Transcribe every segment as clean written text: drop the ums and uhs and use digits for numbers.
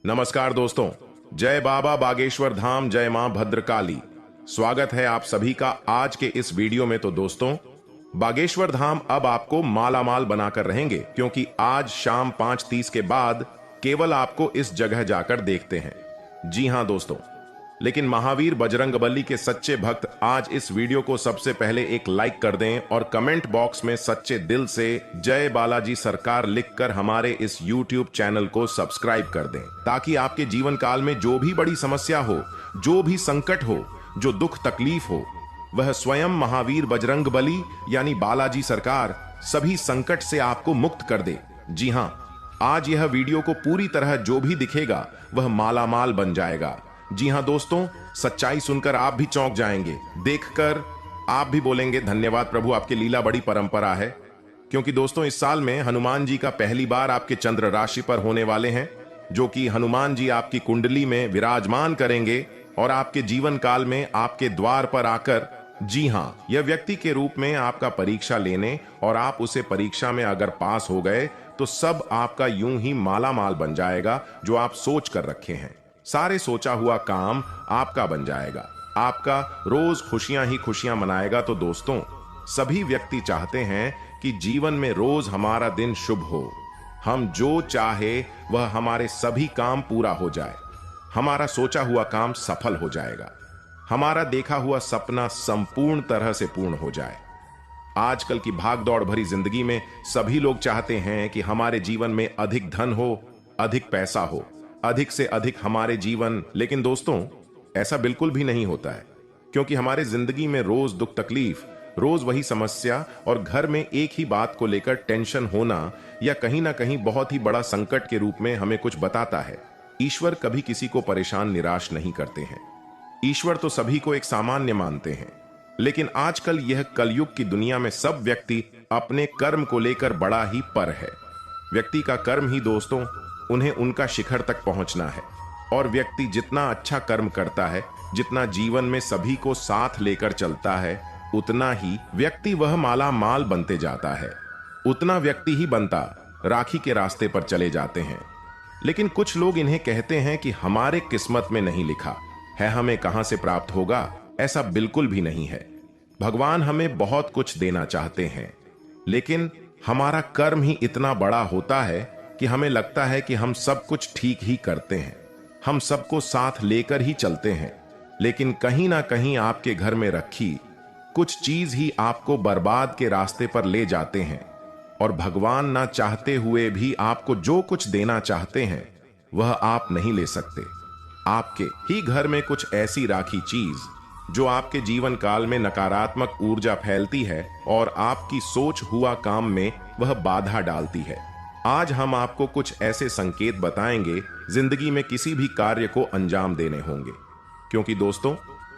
नमस्कार दोस्तों, जय बाबा बागेश्वर धाम, जय मां भद्रकाली। स्वागत है आप सभी का आज के इस वीडियो में। तो दोस्तों, बागेश्वर धाम अब आपको मालामाल बनाकर रहेंगे, क्योंकि आज शाम 5:30 के बाद केवल आपको इस जगह जाकर देखते हैं। जी हां दोस्तों, लेकिन महावीर बजरंगबली के सच्चे भक्त आज इस वीडियो को सबसे पहले एक लाइक कर दें और कमेंट बॉक्स में सच्चे दिल से जय बालाजी सरकार लिखकर हमारे इस YouTube चैनल को सब्सक्राइब कर दें, ताकि आपके जीवन काल में जो भी बड़ी समस्या हो, जो भी संकट हो, जो दुख तकलीफ हो, वह स्वयं महावीर बजरंगबली यानी बालाजी सरकार सभी संकट से आपको मुक्त कर दे। जी हां, आज यह वीडियो को पूरी तरह जो भी दिखेगा वह मालामाल बन जाएगा। जी हां दोस्तों, सच्चाई सुनकर आप भी चौंक जाएंगे, देखकर आप भी बोलेंगे धन्यवाद प्रभु, आपकी लीला बड़ी परंपरा है। क्योंकि दोस्तों, इस साल में हनुमान जी का पहली बार आपके चंद्र राशि पर होने वाले हैं, जो कि हनुमान जी आपकी कुंडली में विराजमान करेंगे और आपके जीवन काल में आपके द्वार पर आकर, जी हां, यह व्यक्ति के रूप में आपका परीक्षा लेने, और आप उसे परीक्षा में अगर पास हो गए तो सब आपका यूं ही मालामाल बन जाएगा। जो आप सोच कर रखे हैं, सारे सोचा हुआ काम आपका बन जाएगा। आपका रोज खुशियां ही खुशियां मनाएगा। तो दोस्तों, सभी व्यक्ति चाहते हैं कि जीवन में रोज हमारा दिन शुभ हो, हम जो चाहे वह हमारे सभी काम पूरा हो जाए, हमारा सोचा हुआ काम सफल हो जाएगा, हमारा देखा हुआ सपना संपूर्ण तरह से पूर्ण हो जाए। आजकल की भागदौड़ भरी जिंदगी में सभी लोग चाहते हैं कि हमारे जीवन में अधिक धन हो, अधिक पैसा हो, अधिक से अधिक हमारे जीवन। लेकिन दोस्तों, ऐसा बिल्कुल भी नहीं होता है, क्योंकि हमारे जिंदगी में रोज दुख तकलीफ, रोज वही समस्या, और घर में एक ही बात को लेकर टेंशन होना या कहीं ना कहीं बहुत ही बड़ा संकट के रूप में हमें कुछ बताता है। ईश्वर कभी किसी को परेशान निराश नहीं करते हैं। ईश्वर तो सभी को एक सामान्य मानते हैं। लेकिन आजकल यह कलयुग की दुनिया में सब व्यक्ति अपने कर्म को लेकर बड़ा ही पर है। व्यक्ति का कर्म ही दोस्तों उन्हें उनका शिखर तक पहुंचना है, और व्यक्ति जितना अच्छा कर्म करता है, जितना जीवन में सभी को साथ लेकर चलता है, उतना ही व्यक्ति वह माला माल बनते जाता है। उतना व्यक्ति ही बनता राखी के रास्ते पर चले जाते हैं। लेकिन कुछ लोग इन्हें कहते हैं कि हमारे किस्मत में नहीं लिखा है, हमें कहां से प्राप्त होगा। ऐसा बिल्कुल भी नहीं है। भगवान हमें बहुत कुछ देना चाहते हैं, लेकिन हमारा कर्म ही इतना बड़ा होता है कि हमें लगता है कि हम सब कुछ ठीक ही करते हैं, हम सबको साथ लेकर ही चलते हैं। लेकिन कहीं ना कहीं आपके घर में रखी कुछ चीज ही आपको बर्बाद के रास्ते पर ले जाते हैं, और भगवान ना चाहते हुए भी आपको जो कुछ देना चाहते हैं वह आप नहीं ले सकते। आपके ही घर में कुछ ऐसी राखी चीज जो आपके जीवन काल में नकारात्मक ऊर्जा फैलती है और आपकी सोच हुआ काम में वह बाधा डालती है। आज हम आपको कुछ ऐसे संकेत बताएंगे जिंदगी में किसी भी कार्य को अंजाम देने होंगे। क्योंकि दोस्तों,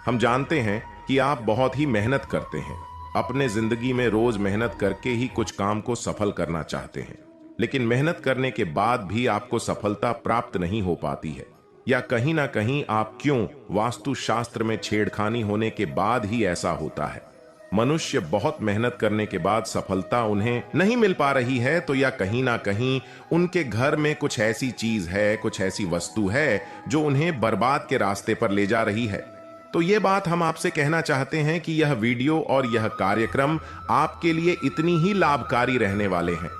हम जानते हैं कि आप बहुत ही मेहनत करते हैं, अपने जिंदगी में रोज मेहनत करके ही कुछ काम को सफल करना चाहते हैं। लेकिन मेहनत करने के बाद भी आपको सफलता प्राप्त नहीं हो पाती है, या कहीं ना कहीं आप क्यों वास्तु शास्त्र में छेड़खानी होने के बाद ही ऐसा होता है। मनुष्य बहुत मेहनत करने के बाद सफलता उन्हें नहीं मिल पा रही है, तो या कहीं ना कहीं उनके घर में कुछ ऐसी चीज है, कुछ ऐसी वस्तु है जो उन्हें बर्बाद के रास्ते पर ले जा रही है। तो ये बात हम आपसे कहना चाहते हैं कि यह वीडियो और यह कार्यक्रम आपके लिए इतनी ही लाभकारी रहने वाले हैं,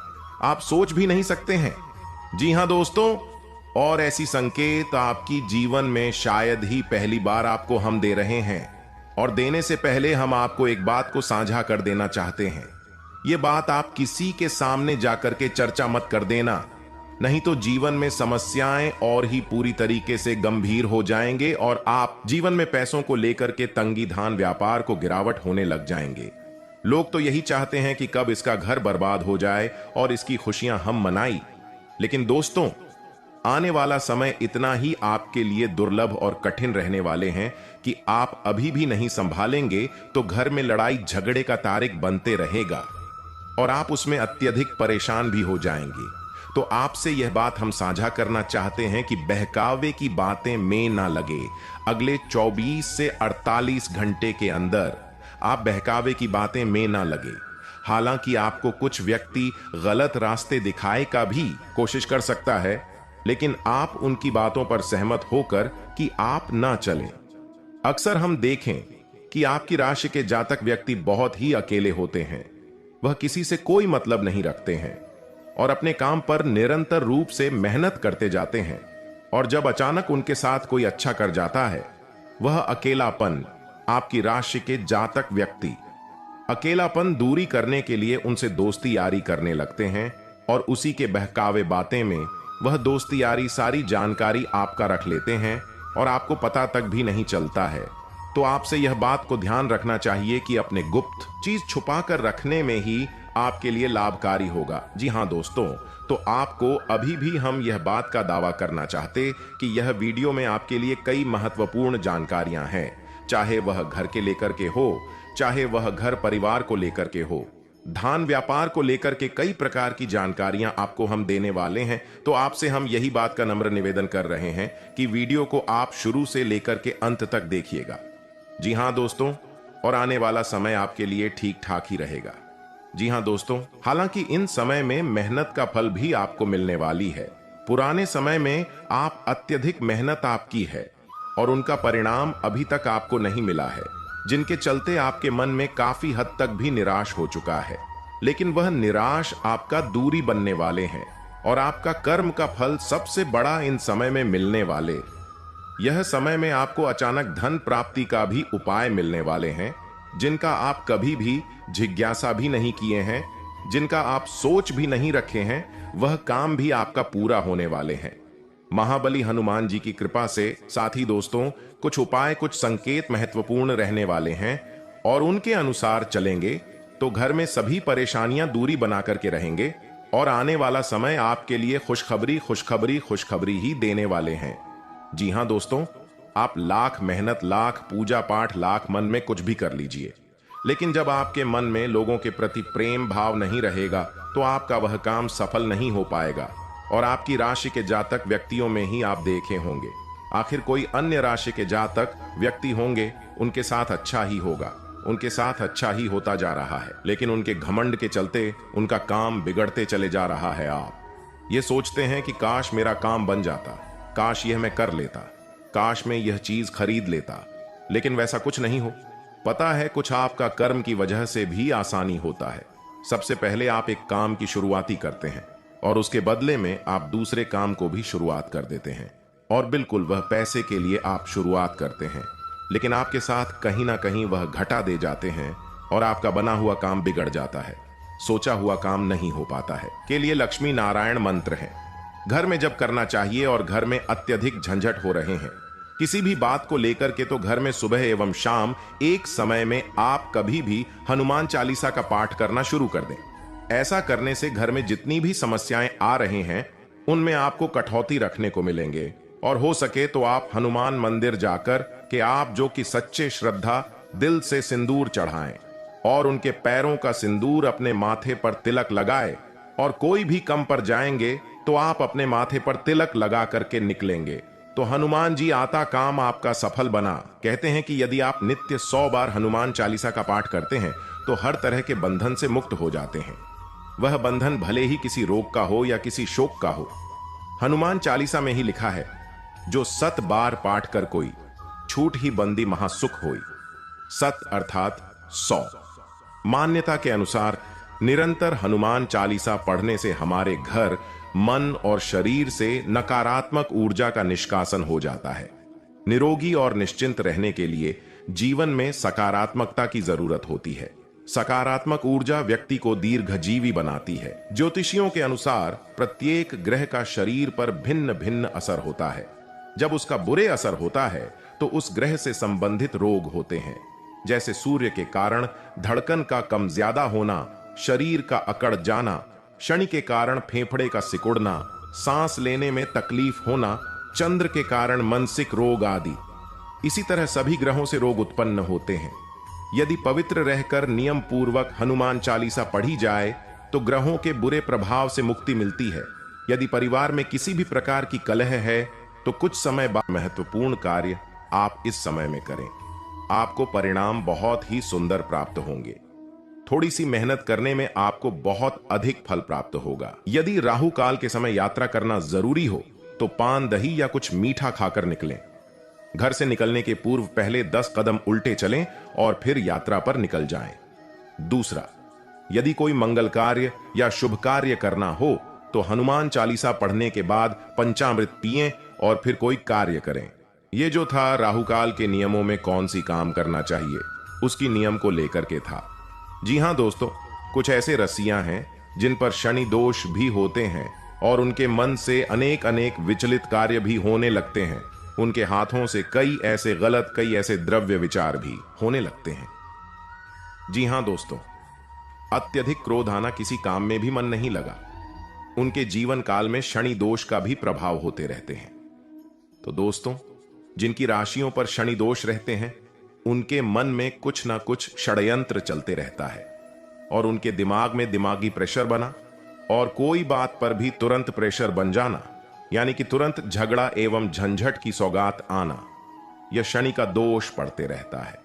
आप सोच भी नहीं सकते हैं। जी हां दोस्तों, और ऐसी संकेत आपकी जीवन में शायद ही पहली बार आपको हम दे रहे हैं। और देने से पहले हम आपको एक बात को साझा कर देना चाहते हैं। ये बात आप किसी के सामने जाकर के चर्चा मत कर देना, नहीं तो जीवन में समस्याएं और ही पूरी तरीके से गंभीर हो जाएंगे, और आप जीवन में पैसों को लेकर के तंगी धान व्यापार को गिरावट होने लग जाएंगे। लोग तो यही चाहते हैं कि कब इसका घर बर्बाद हो जाए और इसकी खुशियां हम मनाई। लेकिन दोस्तों, आने वाला समय इतना ही आपके लिए दुर्लभ और कठिन रहने वाले हैं कि आप अभी भी नहीं संभालेंगे तो घर में लड़ाई झगड़े का तारिक बनते रहेगा, और आप उसमें अत्यधिक परेशान भी हो जाएंगे। तो आपसे यह बात हम साझा करना चाहते हैं कि बहकावे की बातें में ना लगे। अगले 24 से 48 घंटे के अंदर आप बहकावे की बातें में ना लगे। हालांकि आपको कुछ व्यक्ति गलत रास्ते दिखाए का भी कोशिश कर सकता है, लेकिन आप उनकी बातों पर सहमत होकर कि आप ना चलें। अक्सर हम देखें कि आपकी राशि के जातक व्यक्ति बहुत ही अकेले होते हैं। वह किसी से कोई मतलब नहीं रखते हैं और अपने काम पर निरंतर रूप से मेहनत करते जाते हैं, और जब अचानक उनके साथ कोई अच्छा कर जाता है, वह अकेलापन, आपकी राशि के जातक व्यक्ति अकेलापन दूरी करने के लिए उनसे दोस्ती यारी करने लगते हैं, और उसी के बहकावे बातें में वह दोस्ती यारी सारी जानकारी आपका रख लेते हैं और आपको पता तक भी नहीं चलता है। तो आपसे यह बात को ध्यान रखना चाहिए कि अपने गुप्त चीज छुपा कर रखने में ही आपके लिए लाभकारी होगा। जी हाँ दोस्तों, तो आपको अभी भी हम यह बात का दावा करना चाहते कि यह वीडियो में आपके लिए कई महत्वपूर्ण जानकारियां हैं, चाहे वह घर के लेकर के हो, चाहे वह घर परिवार को लेकर के हो, धान व्यापार को लेकर के कई प्रकार की जानकारियां आपको हम देने वाले हैं। तो आपसे हम यही बात का नम्र निवेदन कर रहे हैं कि वीडियो को आप शुरू से लेकर के अंत तक देखिएगा। जी हां दोस्तों, और आने वाला समय आपके लिए ठीक ठाक ही रहेगा। जी हां दोस्तों, हालांकि इन समय में मेहनत का फल भी आपको मिलने वाली है। पुराने समय में आप अत्यधिक मेहनत आपकी है और उनका परिणाम अभी तक आपको नहीं मिला है, जिनके चलते आपके मन में काफी हद तक भी निराश हो चुका है। लेकिन वह निराश आपका दूरी बनने वाले हैं और आपका कर्म का फल सबसे बड़ा इन समय में मिलने वाले। यह समय में आपको अचानक धन प्राप्ति का भी उपाय मिलने वाले हैं, जिनका आप कभी भी जिज्ञासा भी नहीं किए हैं, जिनका आप सोच भी नहीं रखे हैं, वह काम भी आपका पूरा होने वाले हैं महाबली हनुमान जी की कृपा से। साथ ही दोस्तों, कुछ उपाय, कुछ संकेत महत्वपूर्ण रहने वाले हैं और उनके अनुसार चलेंगे तो घर में सभी परेशानियां दूरी बना करके रहेंगे और आने वाला समय आपके लिए खुशखबरी खुशखबरी खुशखबरी ही देने वाले हैं। जी हां दोस्तों, आप लाख मेहनत, लाख पूजा पाठ, लाख मन में कुछ भी कर लीजिए, लेकिन जब आपके मन में लोगों के प्रति प्रेम भाव नहीं रहेगा तो आपका वह काम सफल नहीं हो पाएगा। और आपकी राशि के जातक व्यक्तियों में ही आप देखे होंगे, आखिर कोई अन्य राशि के जातक व्यक्ति होंगे, उनके साथ अच्छा ही होगा, उनके साथ अच्छा ही होता जा रहा है, लेकिन उनके घमंड के चलते उनका काम बिगड़ते चले जा रहा है। आप ये सोचते हैं कि काश मेरा काम बन जाता, काश यह मैं कर लेता, काश मैं यह चीज खरीद लेता, लेकिन वैसा कुछ नहीं हो। पता है, कुछ आपका कर्म की वजह से भी आसानी होता है। सबसे पहले आप एक काम की शुरुआती करते हैं और उसके बदले में आप दूसरे काम को भी शुरुआत कर देते हैं, और बिल्कुल वह पैसे के लिए आप शुरुआत करते हैं, लेकिन आपके साथ कहीं ना कहीं वह घटा दे जाते हैं और आपका बना हुआ काम बिगड़ जाता है, सोचा हुआ काम नहीं हो पाता है। के लिए लक्ष्मी नारायण मंत्र है, घर में जब करना चाहिए और घर में अत्यधिक झंझट हो रहे हैं किसी भी बात को लेकर के, तो घर में सुबह एवं शाम एक समय में आप कभी भी हनुमान चालीसा का पाठ करना शुरू कर दें। ऐसा करने से घर में जितनी भी समस्याएं आ रही हैं उनमें आपको कटौती रखने को मिलेंगे, और हो सके तो आप हनुमान मंदिर जाकर के आप जो कि सच्चे श्रद्धा दिल से सिंदूर चढ़ाएं और उनके पैरों का सिंदूर अपने माथे पर तिलक लगाए, और कोई भी कम पर जाएंगे तो आप अपने माथे पर तिलक लगा करके निकलेंगे तो हनुमान जी आता काम आपका सफल बना। कहते हैं कि यदि आप नित्य 100 बार हनुमान चालीसा का पाठ करते हैं तो हर तरह के बंधन से मुक्त हो जाते हैं। वह बंधन भले ही किसी रोग का हो या किसी शोक का हो। हनुमान चालीसा में ही लिखा है, जो 7 बार पाठ कर कोई, छूट ही बंदी महासुख होई। 7 अर्थात 100। मान्यता के अनुसार निरंतर हनुमान चालीसा पढ़ने से हमारे घर, मन और शरीर से नकारात्मक ऊर्जा का निष्कासन हो जाता है। निरोगी और निश्चिंत रहने के लिए जीवन में सकारात्मकता की जरूरत होती है। सकारात्मक ऊर्जा व्यक्ति को दीर्घजीवी बनाती है। ज्योतिषियों के अनुसार प्रत्येक ग्रह का शरीर पर भिन्न भिन्न असर होता है। जब उसका बुरे असर होता है तो उस ग्रह से संबंधित रोग होते हैं, जैसे सूर्य के कारण धड़कन का कम ज्यादा होना, शरीर का अकड़ जाना, शनि के कारण फेफड़े का सिकुड़ना, सांस लेने में तकलीफ होना, चंद्र के कारण मानसिक रोग आदि। इसी तरह सभी ग्रहों से रोग उत्पन्न होते हैं। यदि पवित्र रहकर नियम पूर्वक हनुमान चालीसा पढ़ी जाए तो ग्रहों के बुरे प्रभाव से मुक्ति मिलती है। यदि परिवार में किसी भी प्रकार की कलह है तो कुछ समय बाद महत्वपूर्ण कार्य आप इस समय में करें, आपको परिणाम बहुत ही सुंदर प्राप्त होंगे। थोड़ी सी मेहनत करने में आपको बहुत अधिक फल प्राप्त होगा। यदि राहु काल के समय यात्रा करना जरूरी हो तो पान दही या कुछ मीठा खाकर निकलें। घर से निकलने के पूर्व पहले 10 कदम उल्टे चलें और फिर यात्रा पर निकल जाएं। दूसरा, यदि कोई मंगल कार्य या शुभ कार्य करना हो तो हनुमान चालीसा पढ़ने के बाद पंचामृत पिएं और फिर कोई कार्य करें। ये जो था राहुकाल के नियमों में कौन सी काम करना चाहिए उसकी नियम को लेकर के था। जी हां दोस्तों, कुछ ऐसे रसियां हैं जिन पर शनि दोष भी होते हैं और उनके मन से अनेक अनेक विचलित कार्य भी होने लगते हैं। उनके हाथों से कई ऐसे गलत, कई ऐसे द्रव्य विचार भी होने लगते हैं। जी हां दोस्तों, अत्यधिक क्रोध आना, किसी काम में भी मन नहीं लगा, उनके जीवन काल में शनि दोष का भी प्रभाव होते रहते हैं। तो दोस्तों, जिनकी राशियों पर शनि दोष रहते हैं उनके मन में कुछ ना कुछ षड्यंत्र चलते रहता है और उनके दिमाग में दिमागी प्रेशर बना और कोई बात पर भी तुरंत प्रेशर बन जाना, यानी कि तुरंत झगड़ा एवं झंझट की सौगात आना, यह शनि का दोष पड़ते रहता है।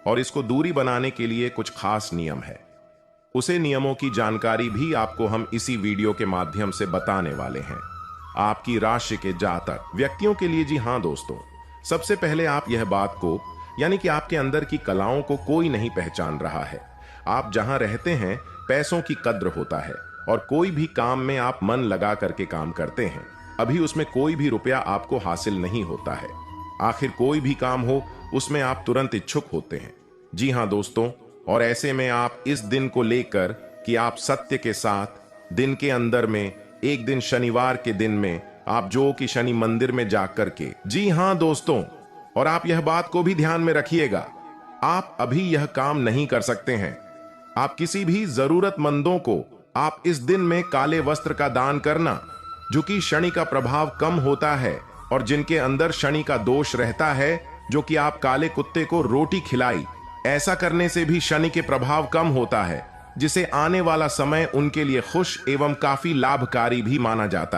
और इसको दूरी बनाने के लिए कुछ खास नियम है। उसे नियमों की जानकारी भी आपको हम इसी वीडियो के माध्यम से बताने वाले हैं। आपकी राशि के जातक व्यक्तियों के लिए, जी हां दोस्तों, सबसे पहले आप यह बात को, यानी कि आपके अंदर की कलाओं को कोई नहीं पहचान रहा है। आप जहां रहते हैं पैसों की कद्र होता है और कोई भी काम में आप मन लगा करके काम करते हैं, अभी उसमें कोई भी रुपया आपको हासिल नहीं होता है। आखिर कोई भी काम हो उसमें आप तुरंत इच्छुक होते हैं। जी हां दोस्तों, और ऐसे में आप इस दिन को लेकर कि आप सत्य के साथ दिन के अंदर में एक दिन शनिवार के दिन में आप जो कि शनि मंदिर में जाकर के, जी हां दोस्तों, और आप यह बात को भी ध्यान में रखिएगा, आप अभी यह काम नहीं कर सकते हैं। आप किसी भी जरूरतमंदों को आप इस दिन में काले वस्त्र का दान करना, जो कि शनि का प्रभाव कम होता है और जिनके अंदर शनि का दोष रहता है, जो कि आप काले कुत्ते को रोटी खिलाई, ऐसा करने से भी शनि के प्रभाव कम होता है, जिसे आने वाला समय उनके लिए खुश एवं काफी लाभकारी भी माना जाता है।